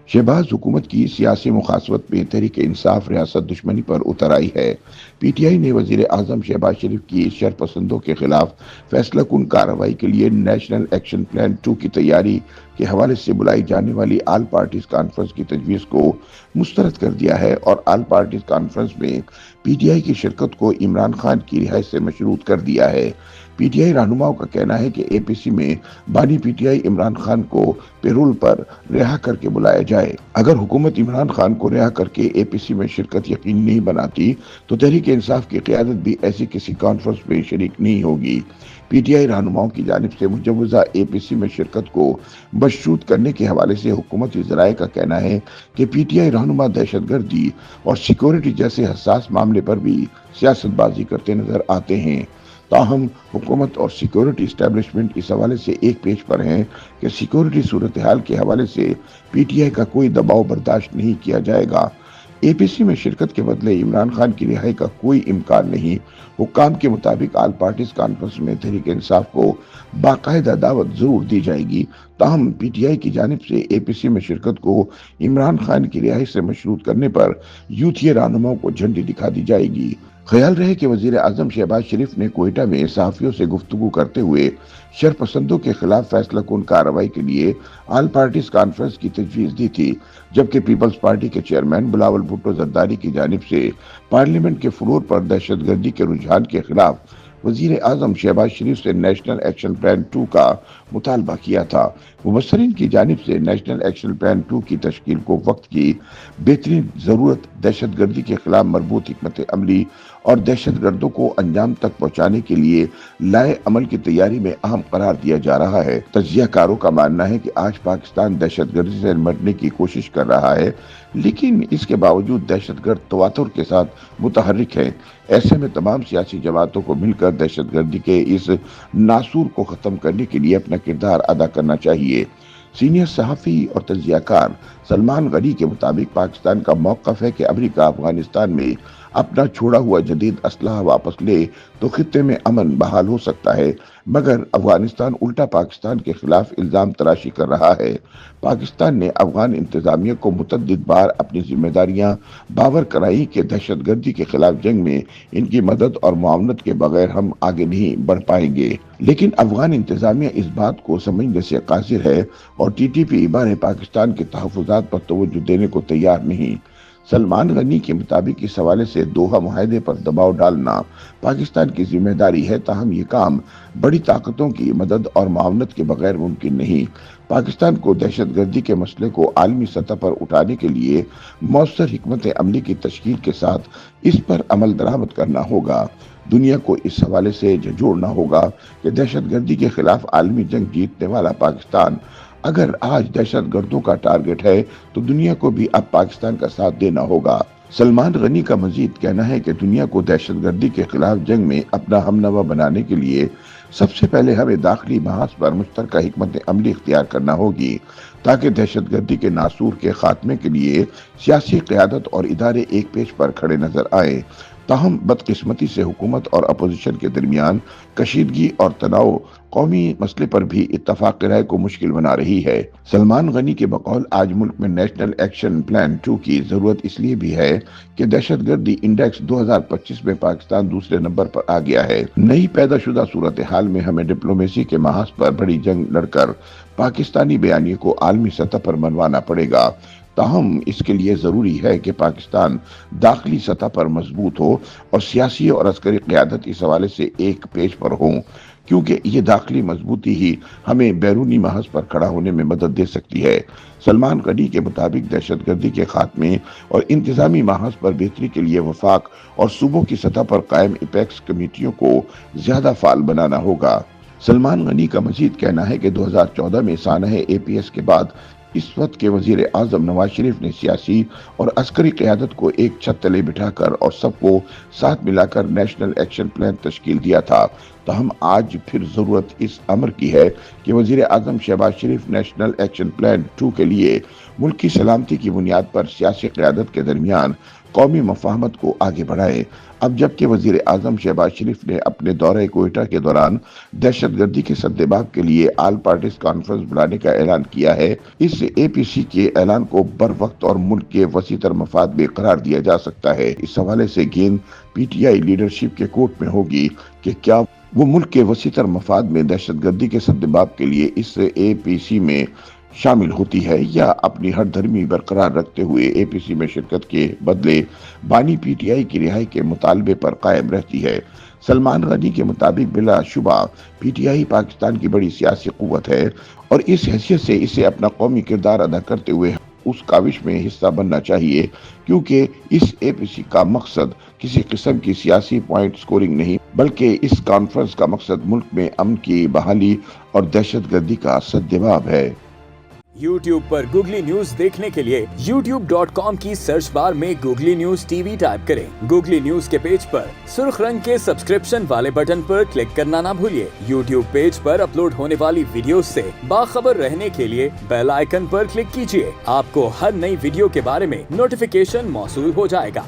शहबाज हुकूमत की सियासी मुखासमत में तहरीक इंसाफ रियासत दुश्मनी पर उतर आई है। पीटीआई ने वजीर आजम शहबाज शरीफ की शरपसंदों के खिलाफ फैसला कुन कार्रवाई के लिए नेशनल एक्शन प्लान 2 की तैयारी के हवाले से बुलाई जाने वाली आल पार्टीज कॉन्फ्रेंस की तजवीज़ को मुस्तरद कर दिया है और आल पार्टीज कॉन्फ्रेंस में पीटीआई की शिरकत को इमरान खान की रिहाई से मशरूत कर दिया है। पीटीआई रहनुमाओं का कहना है कि एपीसी में बानी पीटीआई इमरान खान को पेरोल पर रिहा करके बुलाया जाए। अगर हुकूमत इमरान खान को रिहा करके एपीसी में शिरकत यकीनी नहीं बनाती तो तहरीक इंसाफ की क़यादत भी ऐसी किसी कॉन्फ्रेंस में शरीक नहीं होगी। पीटीआई रहनुमाओं की जानिब से मुजव्वज़ा एपीसी में शिरकत को मशरूत करने के हवाले से हुकूमती ज़राए का कहना है कि पीटीआई रहनुमा दहशतगर्दी और सिक्योरिटी जैसे हसास मामले पर भी सियासतबाजी करते नजर आते हैं। ताहम हुकूमत और सिक्योरिटी इस्टेब्लिशमेंट इस हवाले से एक पेज पर हैं कि सिक्योरिटी सूरत हाल के हवाले से पीटीआई का कोई दबाव बर्दाश्त नहीं किया जाएगा। एपीसी में शिरकत के बदले इमरान खान की रिहाई का कोई इम्कान नहीं। हुक्काम के मुताबिक आल पार्टीज कॉन्फ्रेंस में तहरीक इंसाफ को बाकायदा दावत जरूर दी जाएगी। ताहम पीटीआई की जानिब से एपीसी में शिरकत को इमरान खान की रिहाई से मशरूत करने पर यूथिया रहनुमाओं को झंडी दिखा दी जाएगी। ख्याल रहे कि वजीर आजम शहबाज शरीफ ने कोयटा में सहाफियों से गुफ्तगू करते हुए शरपसंदों के खिलाफ फैसला कुन कार्रवाई के लिए आल पार्टीज कॉन्फ्रेंस की तजवीज़ दी थी, जबकि पीपल्स पार्टी के चेयरमैन बिलावल भुट्टो जरदारी की जानिब से पार्लियामेंट के फ्लोर पर दहशतगर्दी के रुझान के खिलाफ वजीर आजम शहबाज शरीफ से नेशनल एक्शन प्लान 2 का मुतालबा किया था। मुबसरीन की जानिब से नेशनल एक्शन प्लान 2 की तश्कील को वक्त की बेहतरीन ज़रूरत, दहशतगर्दी के खिलाफ मरबूत हिकमत अमली और दहशतगर्दों को अंजाम तक पहुंचाने के लिए लाए अमल की तैयारी में अहम करार दिया जा रहा है। तज्जियाकारों का मानना है कि आज पाकिस्तान दहशतगर्दी से निपटने की कोशिश कर रहा है, लेकिन इसके बावजूद दहशतगर्द तवातुर के साथ मुतहर्रिक है। ऐसे में तमाम सियासी जमातों को मिलकर दहशतगर्दी के इस नासूर को खत्म करने के लिए अपना किरदार अदा करना चाहिए। सीनियर सहाफ़ी और तज्जियाकार सलमान गनी के मुताबिक पाकिस्तान का मौक़िफ़ है कि अमेरिका अफगानिस्तान में अपना छोड़ा हुआ जदीद असलहा वापस ले तो खित्ते में अमन बहाल हो सकता है, मगर अफगानिस्तान उल्टा पाकिस्तान के खिलाफ इल्ज़ाम तराशी कर रहा है। पाकिस्तान ने अफगान इंतज़ामिया को मुतअद्दिद बार अपनी जिम्मेदारियां बावर कराई कि दहशतगर्दी के खिलाफ जंग में इनकी मदद और मुआवनत के बगैर हम आगे नहीं बढ़ पाएंगे, लेकिन अफगान इंतज़ामिया इस बात को समझने से कासिर है और टीटीपी बारे पाकिस्तान के तहफ़्फ़ुज़ात पर तवज्जो देने को तैयार नहीं। सलमान गनी के मुताबिक इस हवाले से दोहा मुआहदे पर दबाव डालना पाकिस्तान की जिम्मेदारी है, ताहम ये काम बड़ी ताकतों की मदद और मुआवनत के बगैर मुमकिन नहीं। पाकिस्तान को दहशतगर्दी के मसले को आलमी सतह पर उठाने के लिए मौसर हिकमत अमली की तश्कील के साथ इस पर अमल दरामद करना होगा। दुनिया को इस हवाले से झंझोड़ना होगा कि दहशतगर्दी के खिलाफ आलमी जंग जीतने वाला पाकिस्तान अगर आज दहशतगर्दों का टारगेट है तो दुनिया को भी अब पाकिस्तान का साथ देना होगा। सलमान गनी का मजीद कहना है कि दुनिया को दहशतगर्दी के खिलाफ जंग में अपना हमनवा बनाने के लिए सबसे पहले हमें दाखिली बहस पर मुश्तरका हिकमत अमली इख्तियार करना होगी, ताकि दहशतगर्दी के नासूर के खात्मे के लिए सियासी क़यादत और इदारे एक पेज पर खड़े नजर आए। ताहम बदकिस्मती से हुकूमत और अपोजिशन के दरमियान कशीदगी और तनाव कौमी मसले पर भी इत्तफाक राय को मुश्किल बना रही है। सलमान गनी के बकौल आज मुल्क में नेशनल एक्शन प्लान 2 की जरूरत इसलिए भी है कि दहशतगर्दी इंडेक्स 2025 में पाकिस्तान दूसरे नंबर पर आ गया है। नई पैदाशुदा सूरत हाल में हमें डिप्लोमेसी के महाज पर बड़ी जंग लड़कर पाकिस्तानी बयानिए को आलमी सतह पर मनवाना पड़ेगा। ताहम इसके लिए ज़रूरी है कि पाकिस्तान दाखिली सतह पर मजबूत हो और सियासी और अस्करी क़यादत इस हवाले से एक पेज पर हो, क्योंकि ये दाखिली मजबूती ही हमें बैरूनी महज पर खड़ा होने में मदद दे सकती है। सलमान गनी के मुताबिक दहशतगर्दी के खात्मे और इंतजामी महज पर बेहतरी के लिए वफाक और सूबों की सतह पर कायम इपेक्स कमेटियों को ज्यादा फाल बनाना होगा। सलमान गनी का मजीद कहना है कि 2014 में सानह एपीएस के बाद इस वक्त के वजीर आजम नवाज शरीफ ने सियासी और अस्करी क़यादत को एक छत तले बिठाकर और सबको साथ मिलाकर नेशनल एक्शन प्लान तश्कील दिया था। तो हम आज फिर ज़रूरत इस अमर की है कि वजीर आजम शहबाज शरीफ नेशनल एक्शन प्लान 2 के लिए मुल्क की सलामती की बुनियाद पर सियासी क़यादत के दरमियान कौमी मफाहमत को आगे बढ़ाए। अब जबकि वज़ीर आज़म शहबाज शरीफ ने अपने दौरे कोयटा के दौरान दहशतगर्दी के सद्देबाब के लिए ऑल पार्टीज कॉन्फ्रेंस बुलाने का ऐलान किया है, इस APC के ऐलान को बर वक्त और मुल्क के वसीतर मफाद में करार दिया जा सकता है। इस हवाले से गेंद PTI लीडरशिप के कोर्ट में होगी कि क्या वो मुल्क के वसीतर मफाद में दहशतगर्दी के सद्देबाब के लिए इस APC में शामिल होती है या अपनी हरधर्मी बरकरार रखते हुए APC में शिरकत के बदले बानी PTI की रिहाई के मुतालबे पर कायम रहती है। सलमान गनी के मुताबिक बिलाशुबा PTI पाकिस्तान की बड़ी सियासी कुव्वत है और इस हैसियत से इसे अपना कौमी किरदार अदा करते हुए उस काविश में हिस्सा बनना चाहिए, क्योंकि इस APC का मकसद किसी किस्म की सियासी पॉइंट स्कोरिंग नहीं, बल्कि इस कॉन्फ्रेंस का मकसद मुल्क में अमन की बहाली और दहशतगर्दी का सद्देबाब है। YouTube पर गूगली न्यूज देखने के लिए youtube.com की सर्च बार में गूगली न्यूज TV टाइप करें। गूगली न्यूज के पेज पर सुर्ख रंग के सब्सक्रिप्शन वाले बटन पर क्लिक करना ना भूलिए। YouTube पेज पर अपलोड होने वाली वीडियोस से बाखबर रहने के लिए बेल आइकन पर क्लिक कीजिए। आपको हर नई वीडियो के बारे में नोटिफिकेशन मौसूल हो जाएगा।